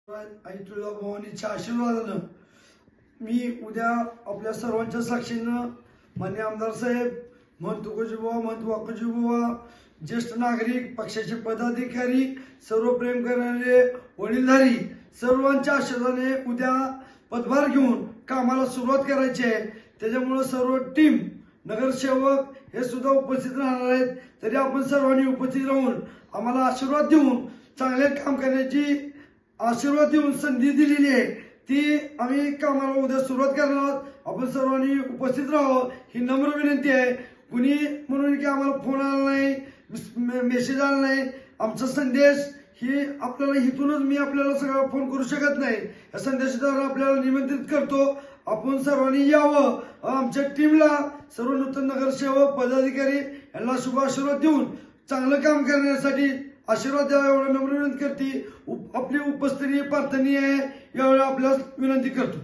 आई तुळजाभवानीच्या आशीर्वादानं मी उद्या आपल्या सर्वांच्या साक्षीनं मान्य आमदार साहेब, महंत तुकोजीबुवा, महंत वाकोजीबुवा, ज्येष्ठ नागरिक, पक्षाचे पदाधिकारी, सर्व प्रेम करणारे वडीलधारी सर्वांच्या आशीर्वादाने उद्या पदभार घेऊन कामाला सुरुवात करायची आहे। त्याच्यामुळे सर्व टीम, नगरसेवक हे सुद्धा उपस्थित राहणार आहेत। तरी आपण सर्वांनी उपस्थित राहून आम्हाला आशीर्वाद देऊन चांगले काम करण्याची आशीर्वाद देऊन संधी दिलेली आहे, ती आम्ही कामाला उद्या सुरुवात करणार आहोत। आपण सर्वांनी उपस्थित राहावं ही नम्र विनंती आहे। कुणी म्हणून की आम्हाला फोन आला नाही, मेसेज आला नाही, आमचा संदेश ही आपल्याला इथूनच मी आपल्याला सगळा फोन करू शकत नाही। या संदेशाद्वारे आपल्याला निमंत्रित करतो, आपण सर्वांनी यावं। आमच्या टीमला सर्व नूतन नगरसेवक पदाधिकारी यांना शुभ आशीर्वाद देऊन चांगलं काम करण्यासाठी आशीर्वाद द्यावा एवढं नम्र विनंती करते। आपली उपस्थिती प्रार्थनीय आहे, यावेळी आपल्याला विनंती करतो।